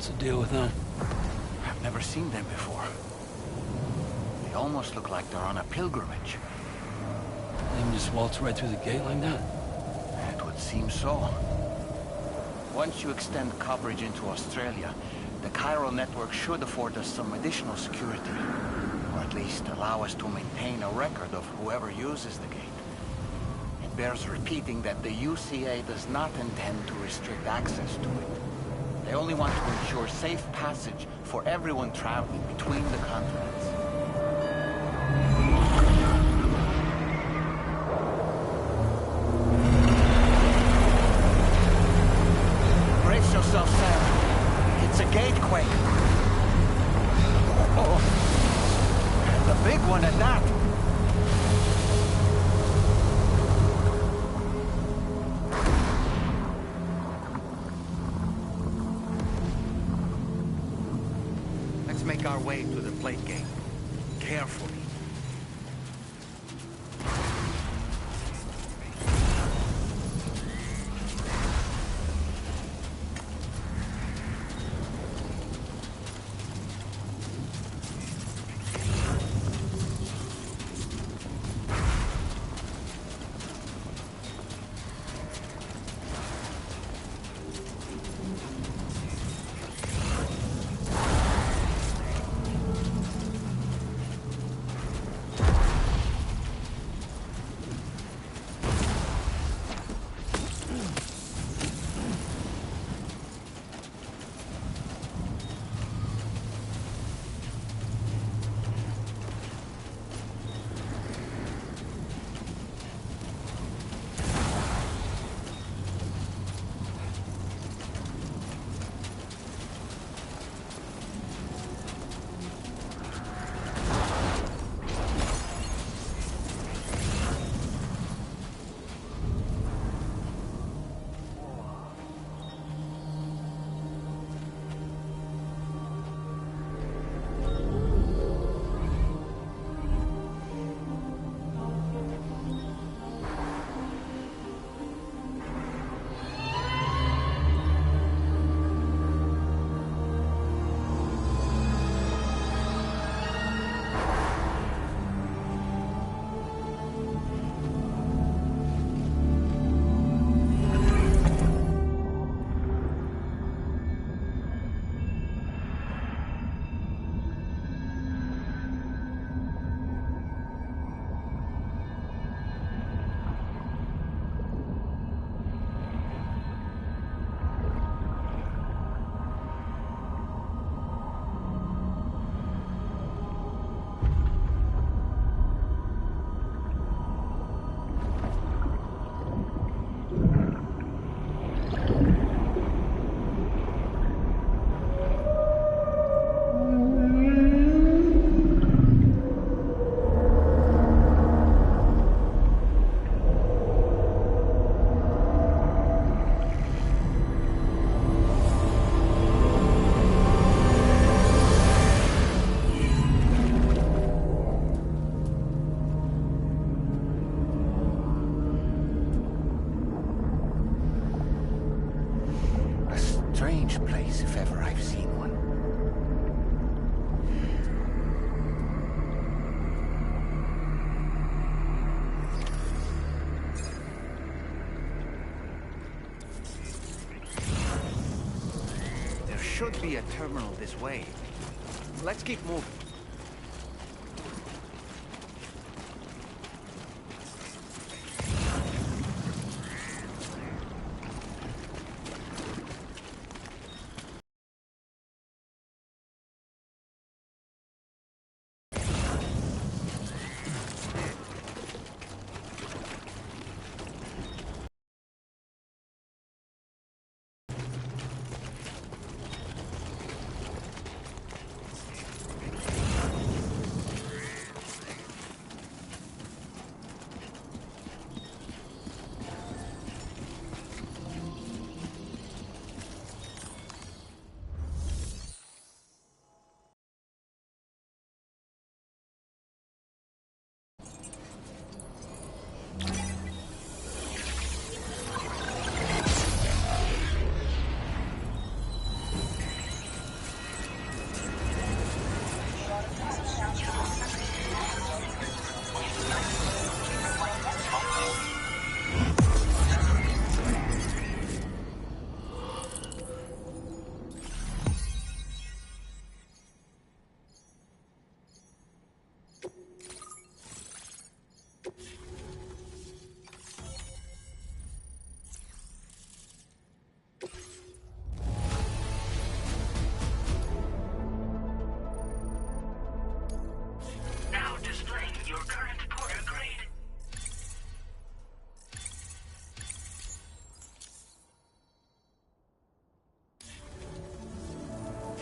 What's the deal with them? I've never seen them before. They almost look like they're on a pilgrimage. They can just waltz right through the gate like that? It would seem so. Once you extend coverage into Australia, the chiral network should afford us some additional security. Or at least allow us to maintain a record of whoever uses the gate. It bears repeating that the UCA does not intend to restrict access to it. They only want to ensure safe passage for everyone traveling between the continents. Brace yourself, Sam. It's a gatequake. Oh, and a big one at that. Let's make our way to the plate gate. Carefully. Strange place, if ever I've seen one. There should be a terminal this way. Let's keep moving.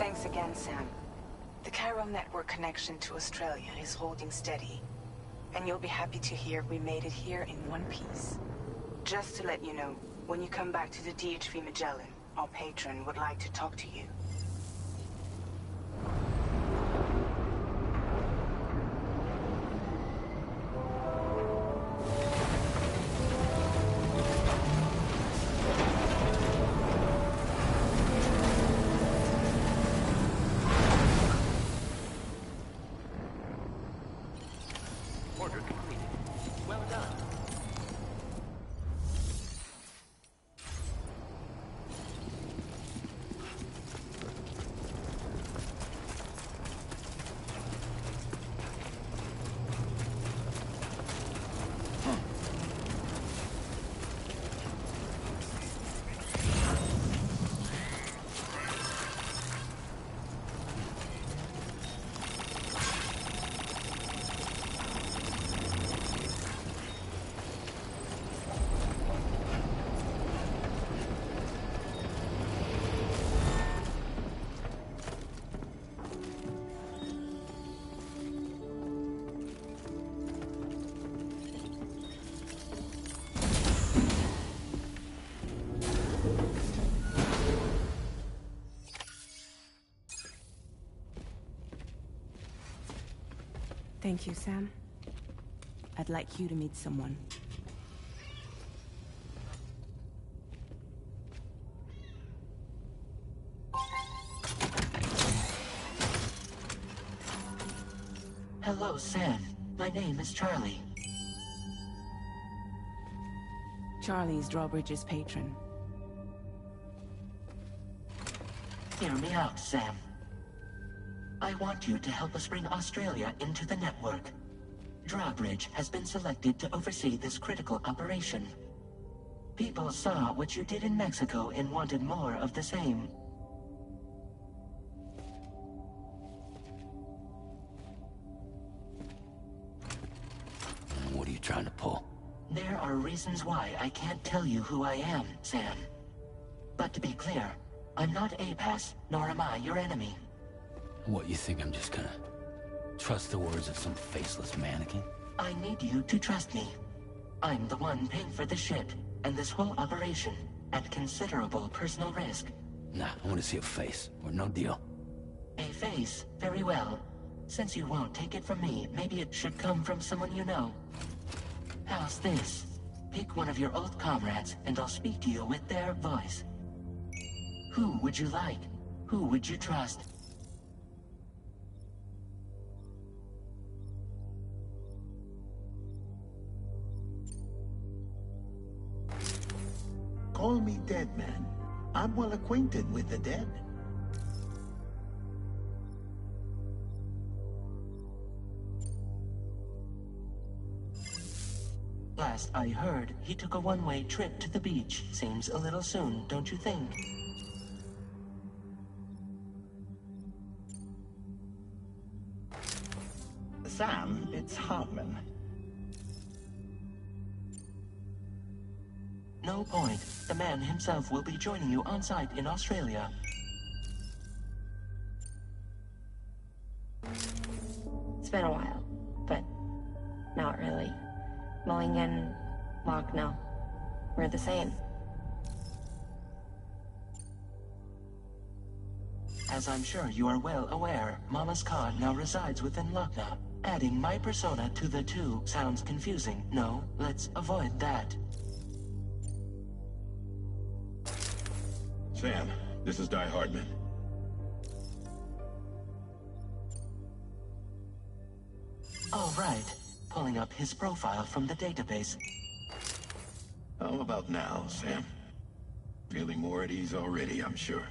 Thanks again, Sam. The chiral network connection to Australia is holding steady. And you'll be happy to hear we made it here in one piece. Just to let you know, when you come back to the DHV Magellan, our patron would like to talk to you. Order completed. Well done. Thank you, Sam. I'd like you to meet someone. Hello, Sam. My name is Charlie. Charlie's Drawbridge's patron. Hear me out, Sam. I want you to help us bring Australia into the network. Drawbridge has been selected to oversee this critical operation. People saw what you did in Mexico and wanted more of the same. What are you trying to pull? There are reasons why I can't tell you who I am, Sam. But to be clear, I'm not APAS, nor am I your enemy. What, you think I'm just gonna trust the words of some faceless mannequin? I need you to trust me. I'm the one paying for the ship, and this whole operation, at considerable personal risk. Nah, I want to see a face, or no deal. A face? Very well. Since you won't take it from me, maybe it should come from someone you know. How's this? Pick one of your old comrades, and I'll speak to you with their voice. Who would you like? Who would you trust? Call me dead man. I'm well acquainted with the dead. Last I heard, he took a one-way trip to the beach. Seems a little soon, don't you think? Sam, it's Hartman. No point. The man himself will be joining you on site in Australia. It's been a while, but not really. Mulligan, Locke, no. We're the same. As I'm sure you are well aware, Mama's Cod now resides within Lochna. Adding my persona to the two sounds confusing. No, let's avoid that. Sam, this is Di Hardman. All right. Pulling up his profile from the database. How about now, Sam? Feeling more at ease already, I'm sure.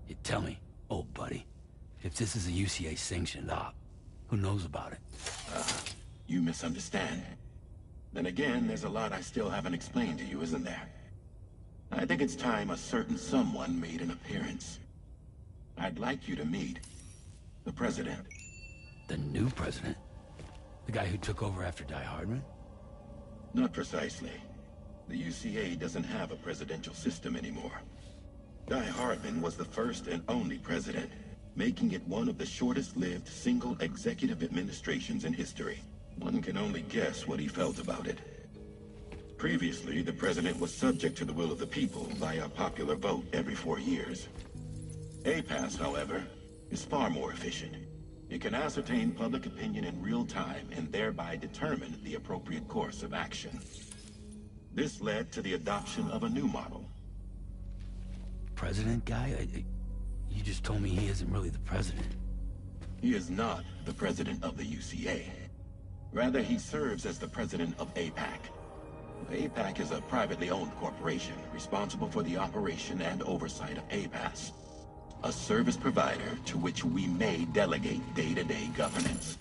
You tell me, old buddy, if this is a UCA-sanctioned op, who knows about it? You misunderstand. Then again, there's a lot I still haven't explained to you, isn't there? I think it's time a certain someone made an appearance. I'd like you to meet the President. The new president? The guy who took over after Die Hardman? Not precisely. The UCA doesn't have a presidential system anymore. Guy Hardman was the first and only president, making it one of the shortest-lived single executive administrations in history. One can only guess what he felt about it. Previously, the president was subject to the will of the people via popular vote every 4 years. APAS, however, is far more efficient. It can ascertain public opinion in real time and thereby determine the appropriate course of action. This led to the adoption of a new model. President guy? You just told me he isn't really the president. He is not the president of the UCA. Rather, he serves as the president of APAC. APAC is a privately owned corporation responsible for the operation and oversight of APAS, a service provider to which we may delegate day-to-day governance.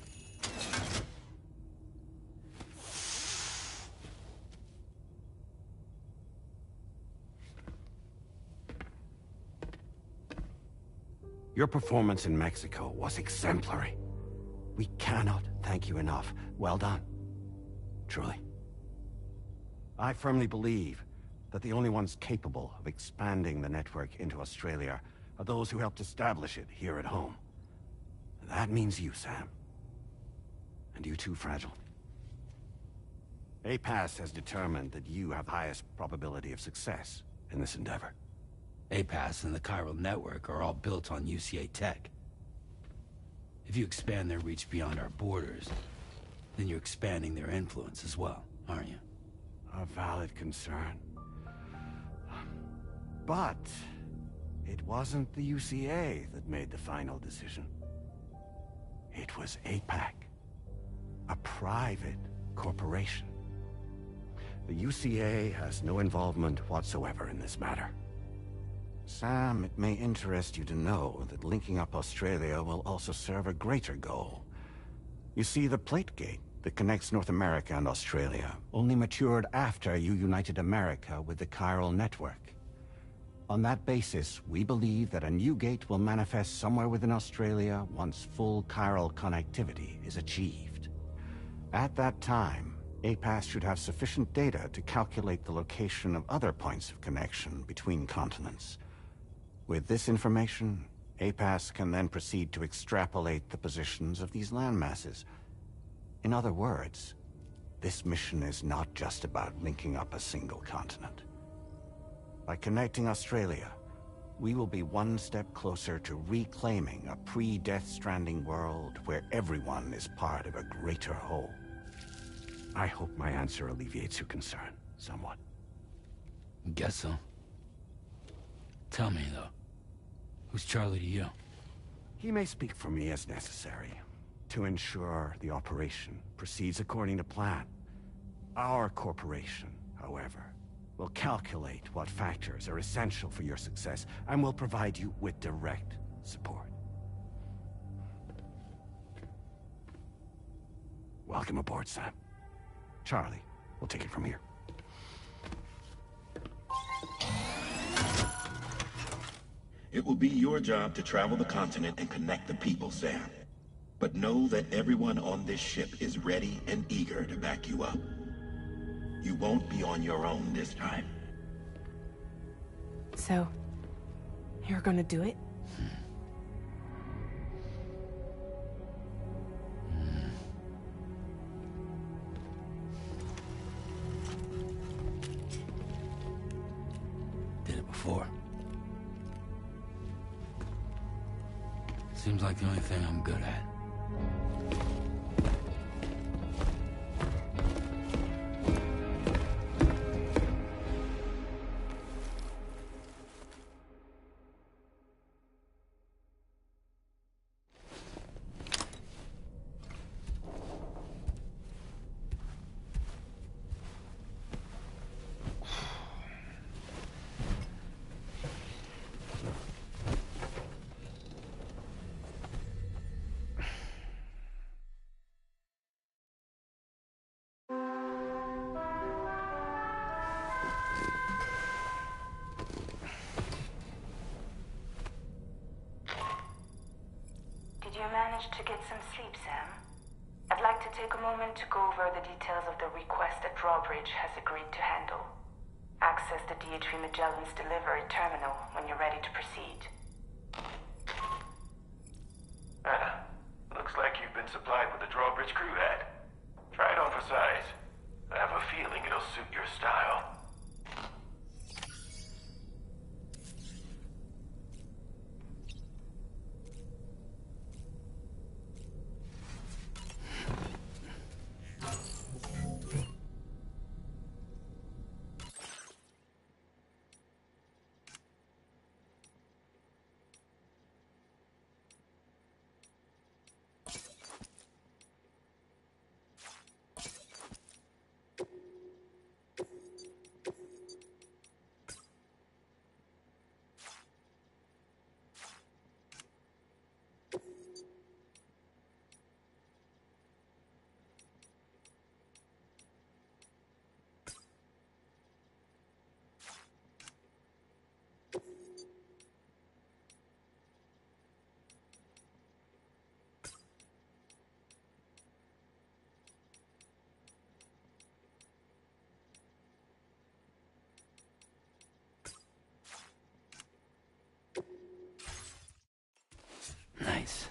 Your performance in Mexico was exemplary. We cannot thank you enough. Well done. Truly. I firmly believe that the only ones capable of expanding the network into Australia are those who helped establish it here at home. That means you, Sam. And you too, Fragile. APAS has determined that you have the highest probability of success in this endeavor. APAS and the chiral network are all built on UCA tech. If you expand their reach beyond our borders, then you're expanding their influence as well, aren't you? A valid concern. But it wasn't the UCA that made the final decision. It was APAC, a private corporation. The UCA has no involvement whatsoever in this matter. Sam, it may interest you to know that linking up Australia will also serve a greater goal. You see, the plate gate that connects North America and Australia only matured after you united America with the chiral network. On that basis, we believe that a new gate will manifest somewhere within Australia once full chiral connectivity is achieved. At that time, APAS should have sufficient data to calculate the location of other points of connection between continents. With this information, APAS can then proceed to extrapolate the positions of these landmasses. In other words, this mission is not just about linking up a single continent. By connecting Australia, we will be one step closer to reclaiming a pre-Death Stranding world where everyone is part of a greater whole. I hope my answer alleviates your concern somewhat. Guess so. Tell me, though, who's Charlie to you? He may speak for me as necessary to ensure the operation proceeds according to plan. Our corporation, however, will calculate what factors are essential for your success and will provide you with direct support. Welcome aboard, Sam. Charlie, we'll take it from here. It will be your job to travel the continent and connect the people, Sam. But know that everyone on this ship is ready and eager to back you up. You won't be on your own this time. So, you're gonna do it? Did it before. Seems like the only thing I'm good at. Did you manage to get some sleep, Sam? I'd like to take a moment to go over the details of the request that Drawbridge has agreed to handle. Access the DHV Magellan's delivery terminal when you're ready to proceed. Looks like you've been supplied with the drawbridge crew hat. Try it on for size. I have a feeling it'll suit your style. Nice.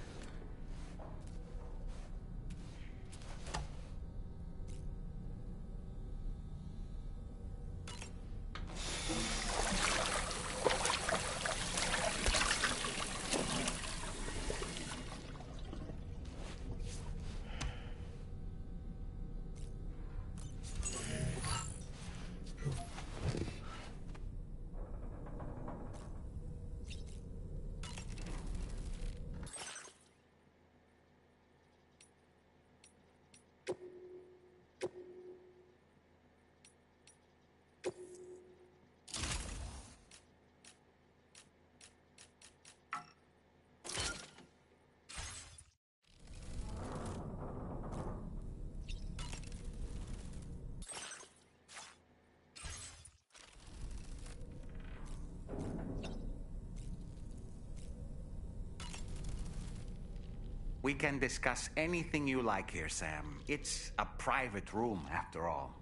We can discuss anything you like here, Sam. It's a private room, after all.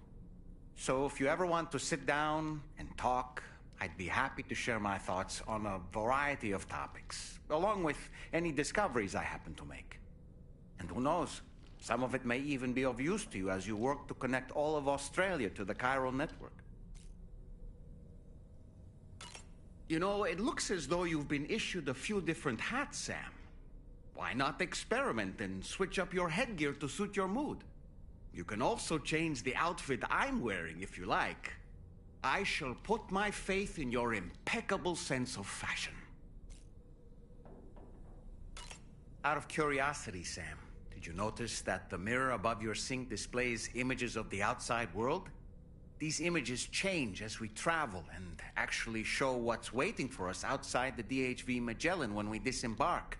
So if you ever want to sit down and talk, I'd be happy to share my thoughts on a variety of topics, along with any discoveries I happen to make. And who knows, some of it may even be of use to you as you work to connect all of Australia to the chiral network. You know, it looks as though you've been issued a few different hats, Sam. Why not experiment and switch up your headgear to suit your mood? You can also change the outfit I'm wearing if you like. I shall put my faith in your impeccable sense of fashion. Out of curiosity, Sam, did you notice that the mirror above your sink displays images of the outside world? These images change as we travel and actually show what's waiting for us outside the DHV Magellan when we disembark.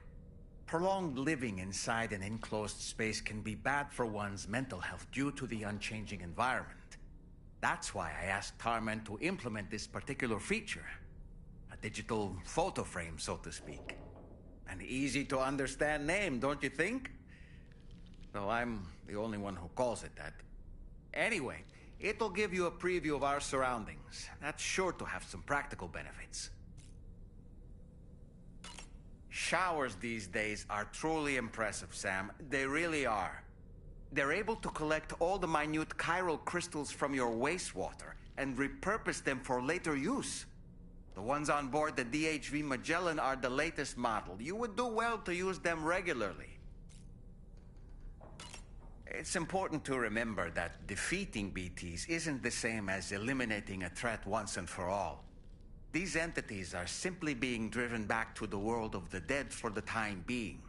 Prolonged living inside an enclosed space can be bad for one's mental health due to the unchanging environment. That's why I asked Tarman to implement this particular feature. A digital photo frame, so to speak. An easy-to-understand name, don't you think? Though I'm the only one who calls it that. Anyway, it'll give you a preview of our surroundings. That's sure to have some practical benefits. Showers these days are truly impressive, Sam. They really are. They're able to collect all the minute chiral crystals from your wastewater and repurpose them for later use. The ones on board the DHV Magellan are the latest model. You would do well to use them regularly. It's important to remember that defeating BTs isn't the same as eliminating a threat once and for all. These entities are simply being driven back to the world of the dead for the time being.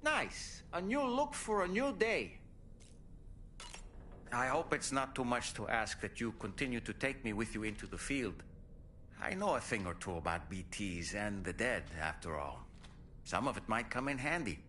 Nice. A new look for a new day. I hope it's not too much to ask that you continue to take me with you into the field. I know a thing or two about BTs and the dead, after all. Some of it might come in handy.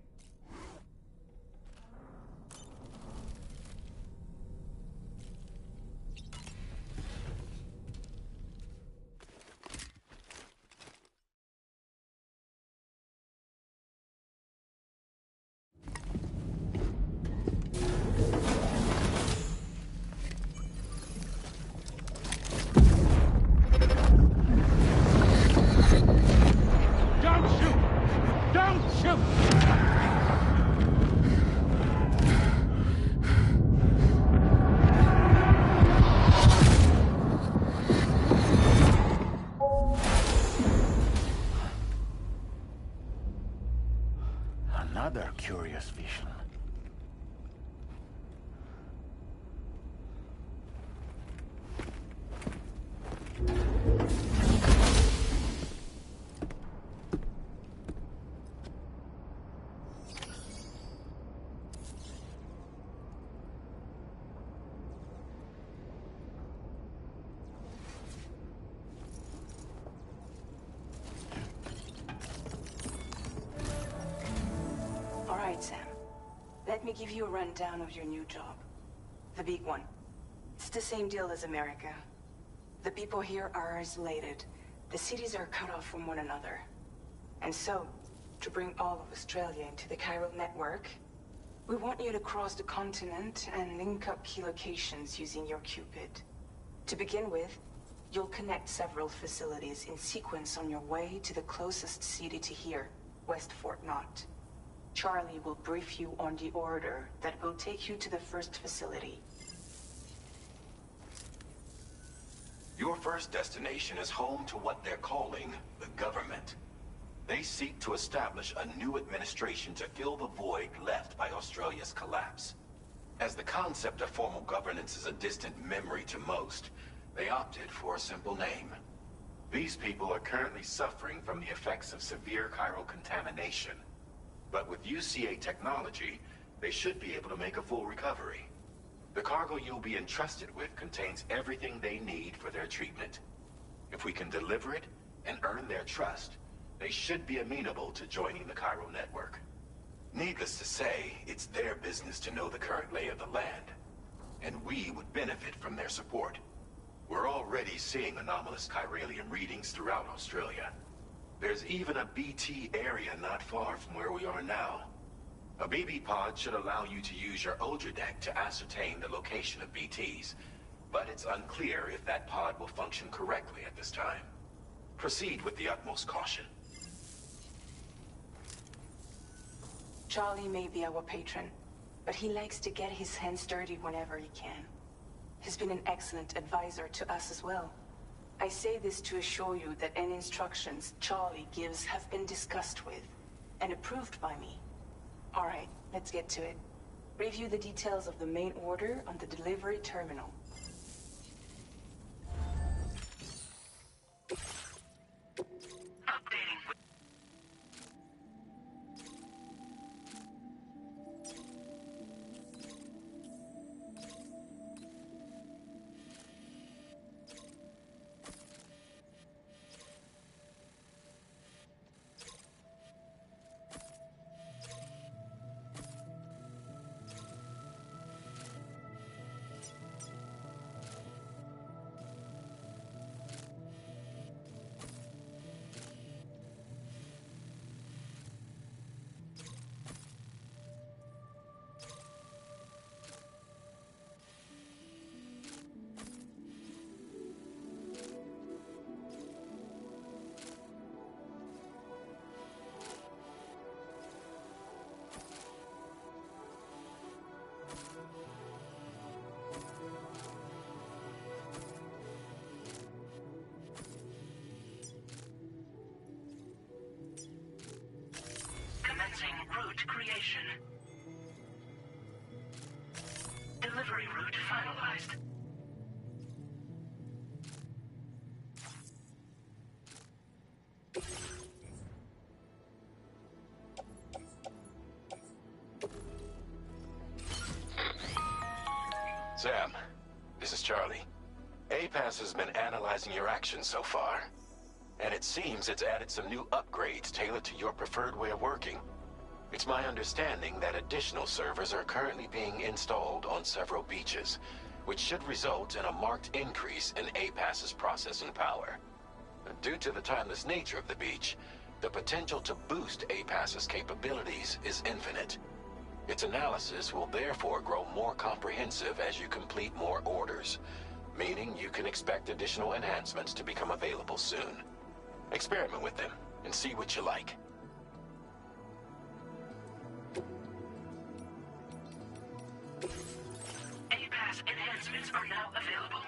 another curious vision. All right, Sam. Let me give you a rundown of your new job. The big one. It's the same deal as America. The people here are isolated. The cities are cut off from one another. And so, to bring all of Australia into the chiral network, we want you to cross the continent and link up key locations using your Cupid. To begin with, you'll connect several facilities in sequence on your way to the closest city to here, West Fort Knott. Charlie will brief you on the order that will take you to the first facility. Your first destination is home to what they're calling the government. They seek to establish a new administration to fill the void left by Australia's collapse. As the concept of formal governance is a distant memory to most, they opted for a simple name. These people are currently suffering from the effects of severe chiral contamination. But with UCA technology, they should be able to make a full recovery. The cargo you'll be entrusted with contains everything they need for their treatment. If we can deliver it and earn their trust, they should be amenable to joining the chiral network. Needless to say, it's their business to know the current lay of the land, and we would benefit from their support. We're already seeing anomalous chiralium readings throughout Australia. There's even a BT area not far from where we are now. A BB pod should allow you to use your Ultra deck to ascertain the location of BTs, but it's unclear if that pod will function correctly at this time. Proceed with the utmost caution. Charlie may be our patron, but he likes to get his hands dirty whenever he can. He's been an excellent advisor to us as well. I say this to assure you that any instructions Charlie gives have been discussed with and approved by me. All right, let's get to it. Review the details of the main order on the delivery terminal. Route creation. Delivery route finalized. Sam, this is Charlie. APAS has been analyzing your actions so far, and it seems it's added some new upgrades tailored to your preferred way of working. It's my understanding that additional servers are currently being installed on several beaches, which should result in a marked increase in APAS's processing power. Due to the timeless nature of the beach, the potential to boost APAS's capabilities is infinite. Its analysis will therefore grow more comprehensive as you complete more orders, meaning you can expect additional enhancements to become available soon. Experiment with them and see what you like. APAS enhancements are now available.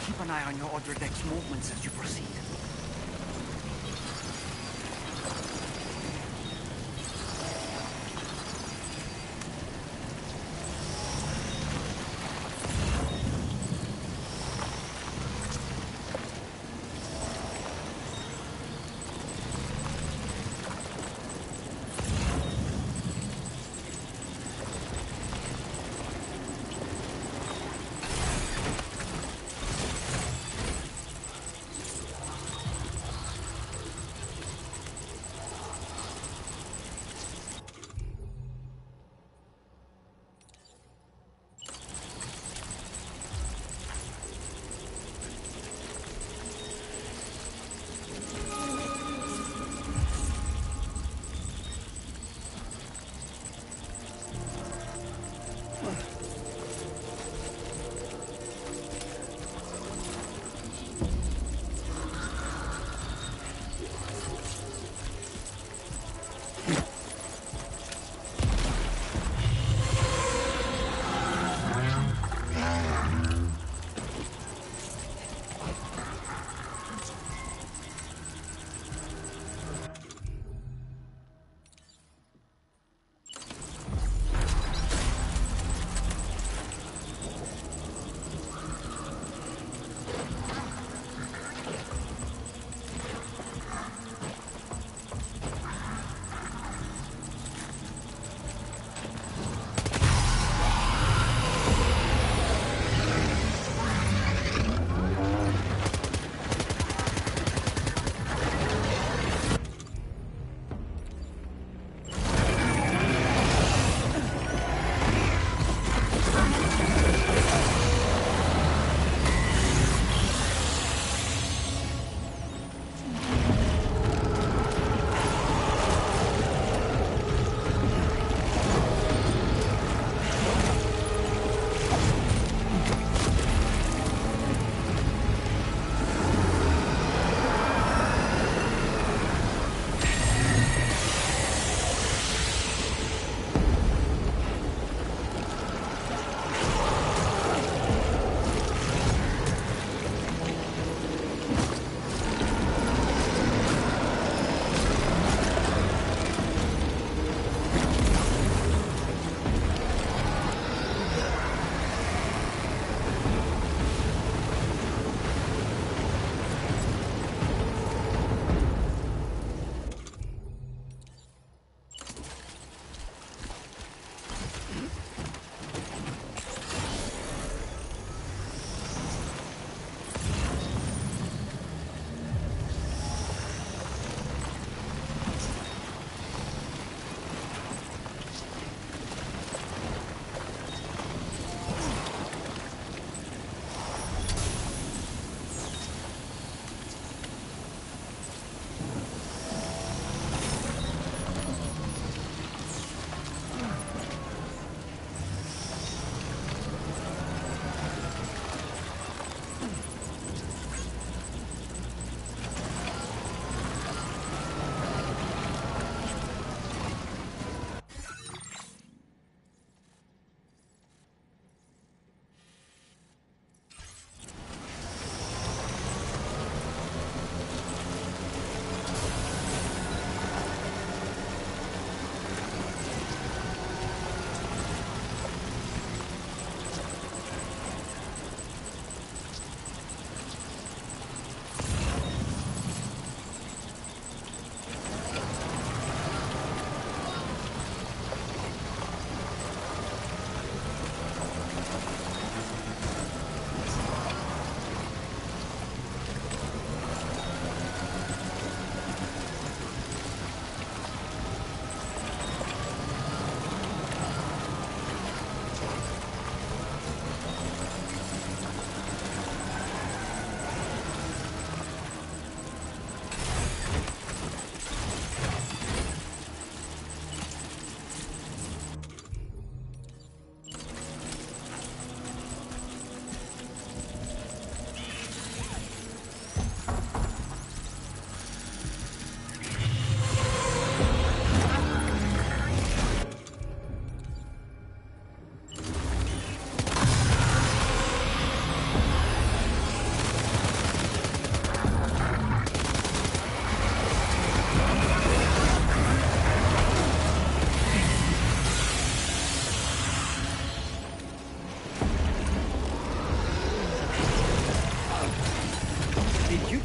Keep an eye on your other deck's movements as you proceed.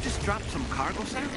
just drop some cargo, Sam?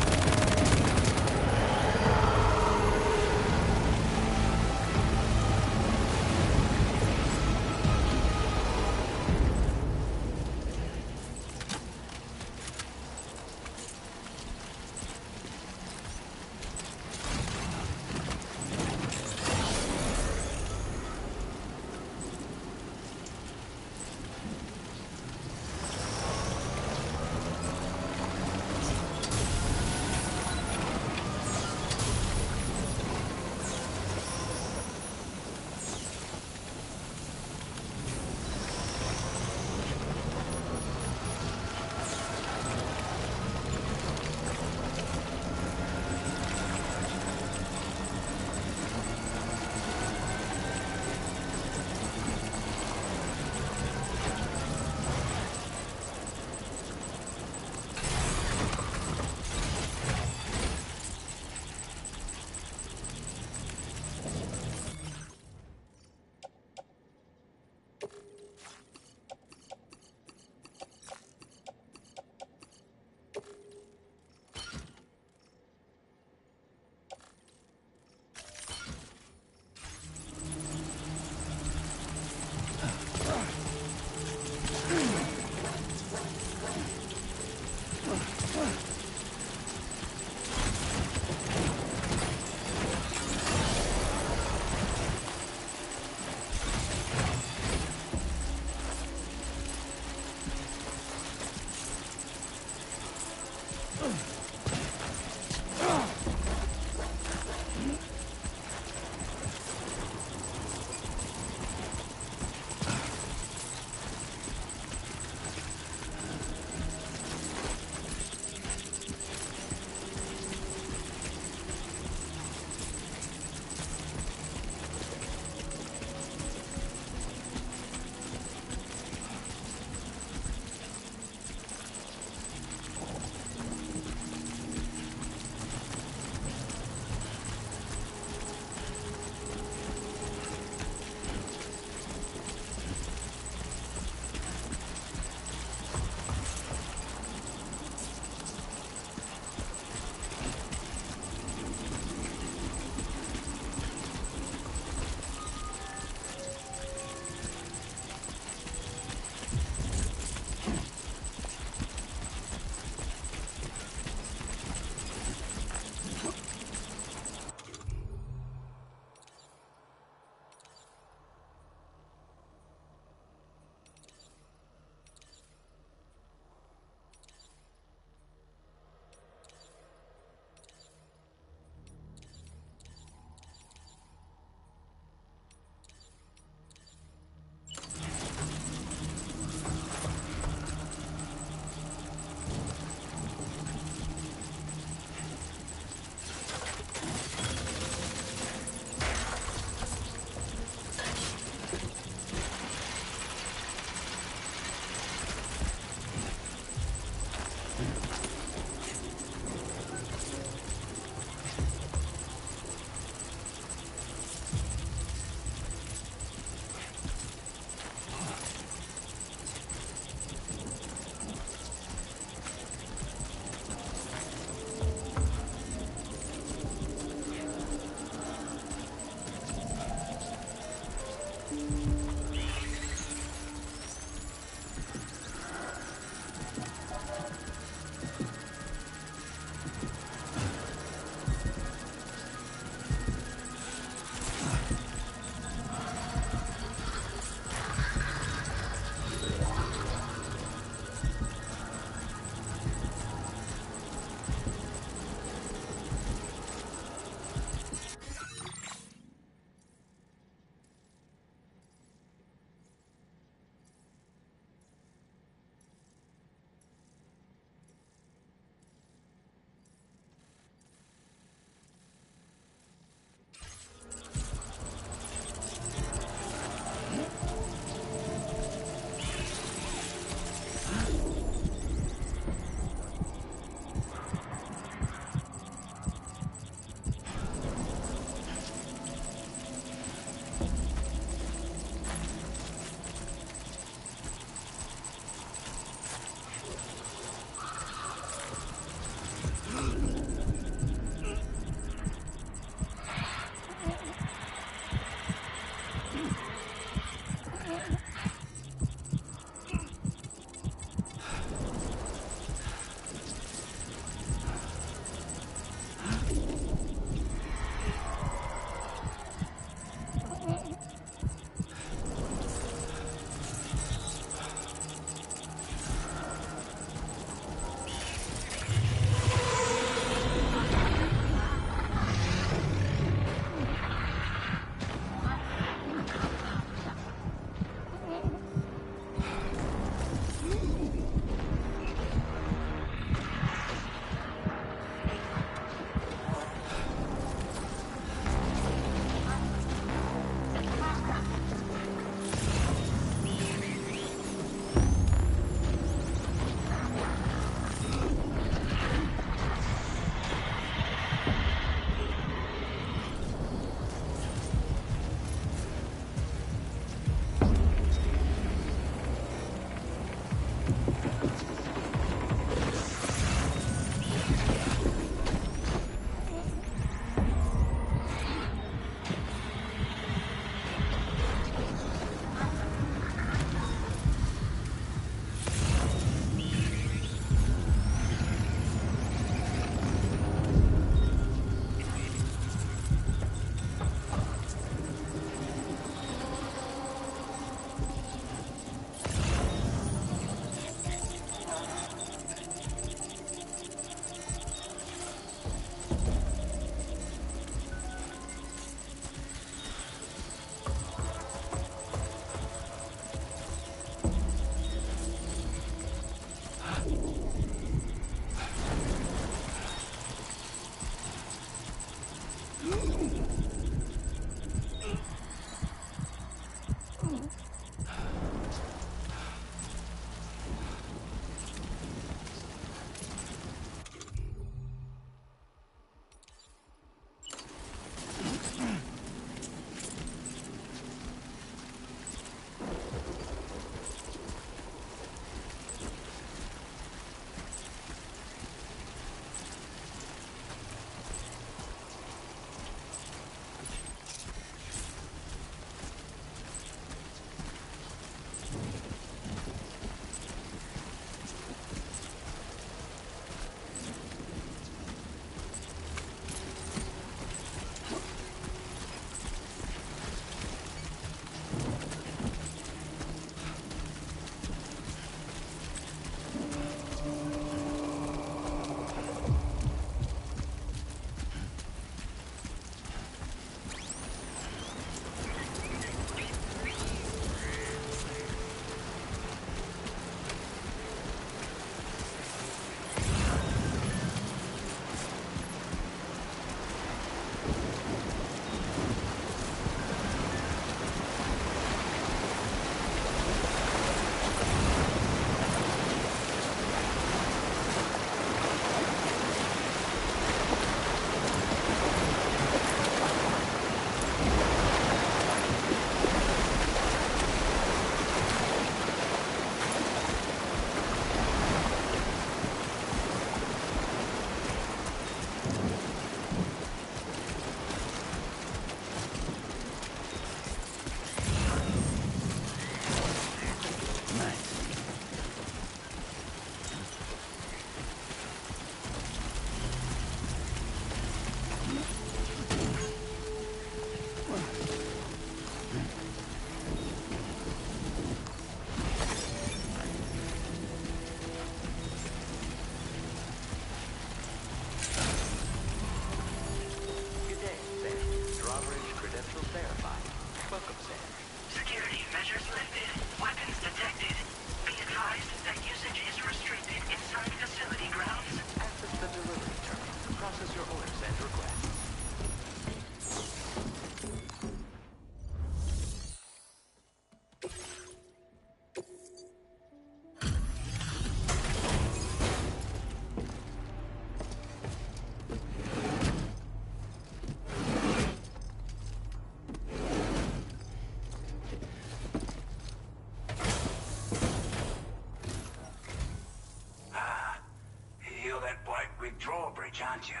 big drawbridge, aren't you?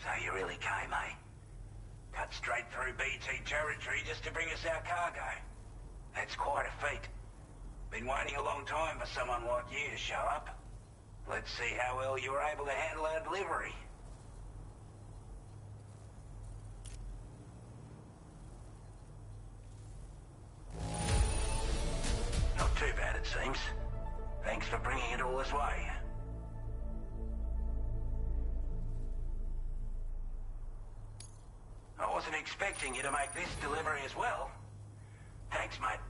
So you really came, eh? Cut straight through BT territory just to bring us our cargo. That's quite a feat. Been waiting a long time for someone like you to show up. Let's see how well you were able to handle our delivery. Not too bad, it seems. Thanks for bringing it all this way. I wasn't expecting you to make this delivery as well. Thanks, mate.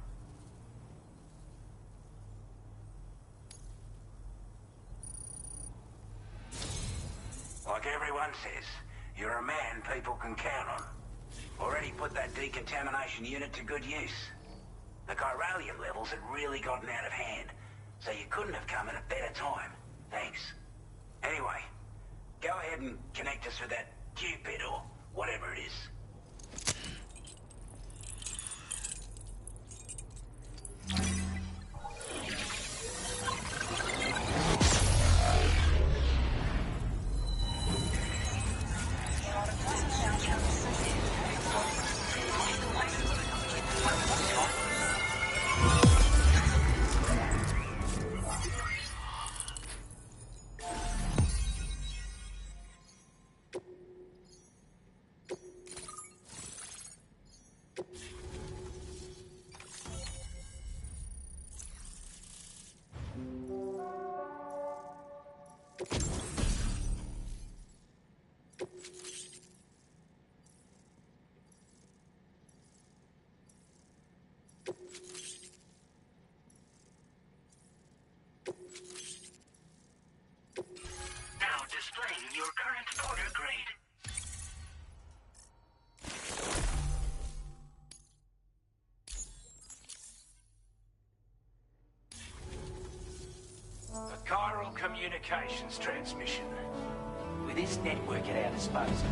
Like everyone says, you're a man people can count on. Already put that decontamination unit to good use. The chiralium levels had really gotten out of hand, so you couldn't have come at a better time. Thanks. Anyway, go ahead and connect us with that Cupid or whatever it is. Now displaying your current porter grade. A chiral communications transmission. With this network at our disposal,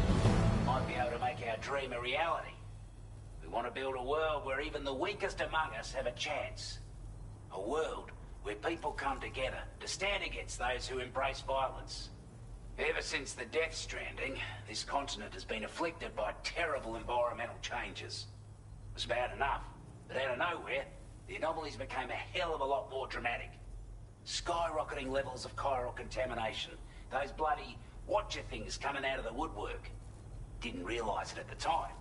we might be able to make our dream a reality. We want to build a world where even the weakest among us have a chance. A world where people come together to stand against those who embrace violence. Ever since the Death Stranding, this continent has been afflicted by terrible environmental changes. It was bad enough, but out of nowhere, the anomalies became a hell of a lot more dramatic. Skyrocketing levels of chiral contamination, those bloody watcher things coming out of the woodwork. Didn't realise it at the time,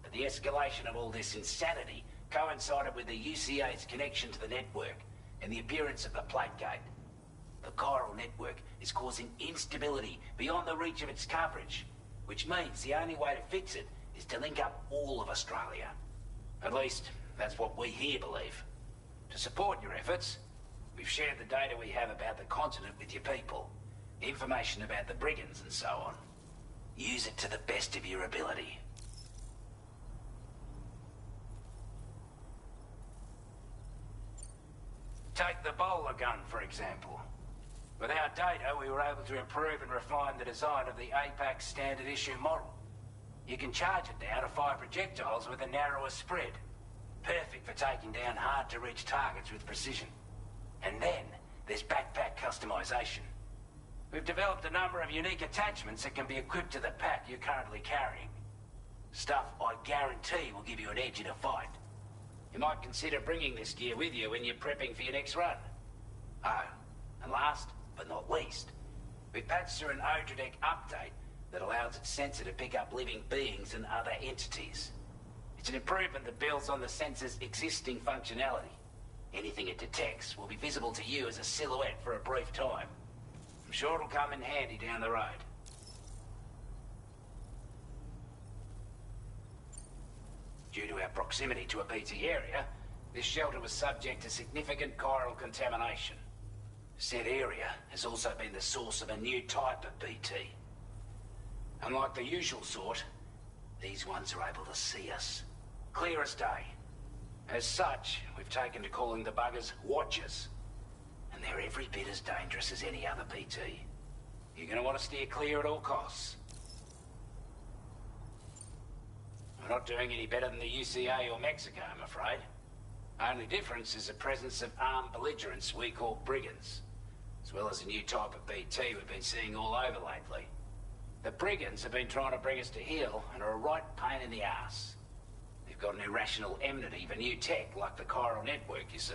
but the escalation of all this insanity coincided with the UCA's connection to the network and the appearance of the plague gate. The chiral network is causing instability beyond the reach of its coverage, which means the only way to fix it is to link up all of Australia. At least, that's what we here believe. To support your efforts, we've shared the data we have about the continent with your people, information about the brigands and so on. Use it to the best of your ability. Take the bowler gun, for example. With our data, we were able to improve and refine the design of the APAC standard issue model. You can charge it now to fire projectiles with a narrower spread. Perfect for taking down hard-to-reach targets with precision. And then, there's backpack customization. We've developed a number of unique attachments that can be equipped to the pack you're currently carrying. Stuff I guarantee will give you an edge in a fight. You might consider bringing this gear with you when you're prepping for your next run. Oh, and last but not least, we've patched through an Odradek update that allows its sensor to pick up living beings and other entities. It's an improvement that builds on the sensor's existing functionality. Anything it detects will be visible to you as a silhouette for a brief time. I'm sure it'll come in handy down the road. Due to our proximity to a BT area, this shelter was subject to significant chiral contamination. Said area has also been the source of a new type of BT. Unlike the usual sort, these ones are able to see us. Clear as day. As such, we've taken to calling the buggers Watchers. And they're every bit as dangerous as any other PT. You're gonna want to steer clear at all costs. We're not doing any better than the UCA or Mexico, I'm afraid. Only difference is the presence of armed belligerents we call brigands. as well as a new type of BT we've been seeing all over lately. The brigands have been trying to bring us to heel and are a right pain in the ass. They've got an irrational enmity for new tech like the chiral network, you see.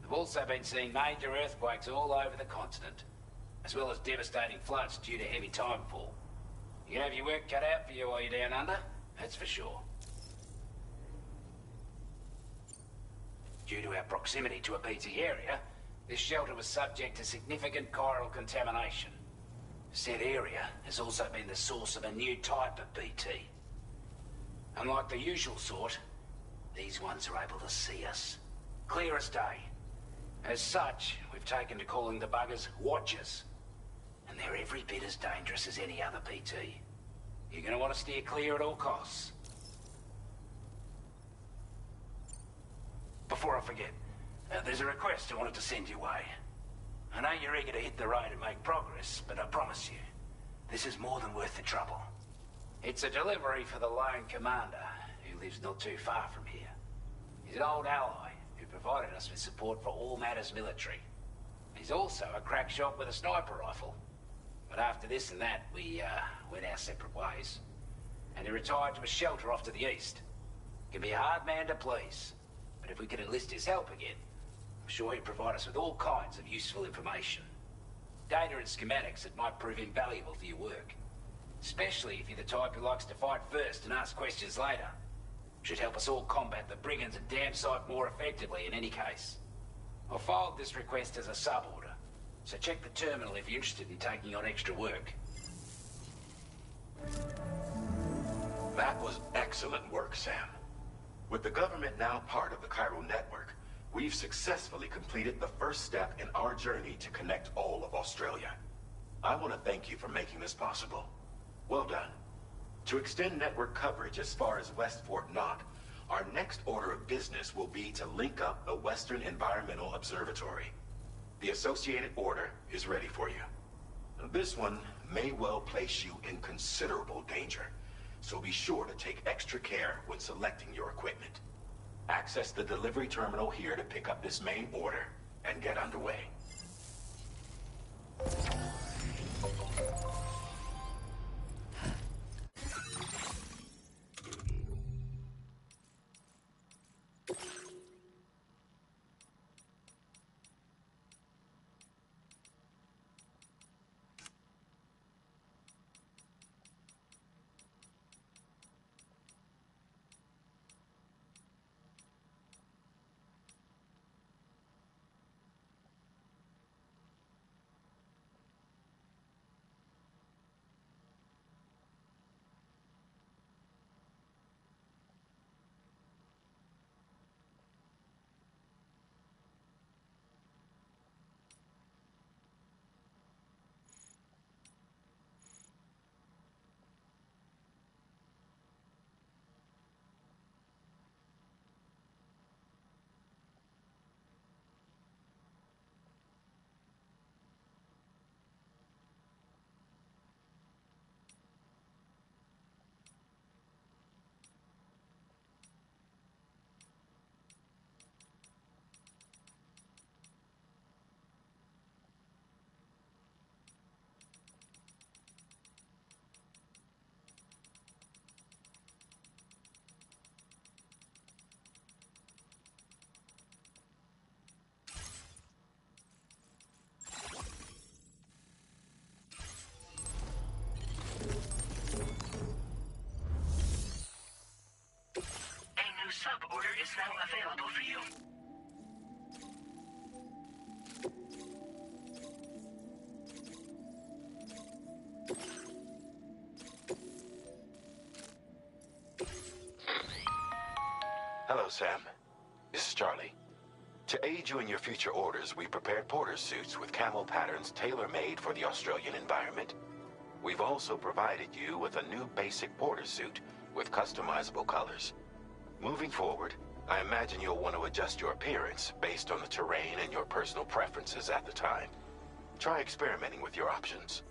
They've also been seeing major earthquakes all over the continent, as well as devastating floods due to heavy timefall. You can have your work cut out for you while you're down under, that's for sure. Due to our proximity to a BT area, this shelter was subject to significant chiral contamination. Said area has also been the source of a new type of BT. Unlike the usual sort, these ones are able to see us. Clear as day. As such, we've taken to calling the buggers Watchers. And they're every bit as dangerous as any other BT. You're gonna want to steer clear at all costs. Before I forget, there's a request I wanted to send your way. I know you're eager to hit the road and make progress, but I promise you, this is more than worth the trouble. It's a delivery for the lone commander, who lives not too far from here. He's an old ally who provided us with support for all matters military. He's also a crack shot with a sniper rifle. But after this and that, we went our separate ways. And he retired to a shelter off to the east. Can be a hard man to please, but if we could enlist his help again, I'm sure he'd provide us with all kinds of useful information. Data and schematics that might prove invaluable for your work. Especially if you're the type who likes to fight first and ask questions later. Should help us all combat the brigands a damn sight more effectively in any case. I filed this request as a sub-order, so check the terminal if you're interested in taking on extra work. That was excellent work, Sam. With the government now part of the chiral network, we've successfully completed the first step in our journey to connect all of Australia. I want to thank you for making this possible. Well done. To extend network coverage as far as West Fort Knott, our next order of business will be to link up the Western Environmental Observatory. The associated order is ready for you. This one may well place you in considerable danger, so be sure to take extra care when selecting your equipment. Access the delivery terminal here to pick up this main order and get underway. Sub-order is now available for you. Hello, Sam. This is Charlie. To aid you in your future orders, we prepared porter suits with camel patterns tailor-made for the Australian environment. We've also provided you with a new basic porter suit with customizable colors. Moving forward, I imagine you'll want to adjust your appearance based on the terrain and your personal preferences at the time. Try experimenting with your options.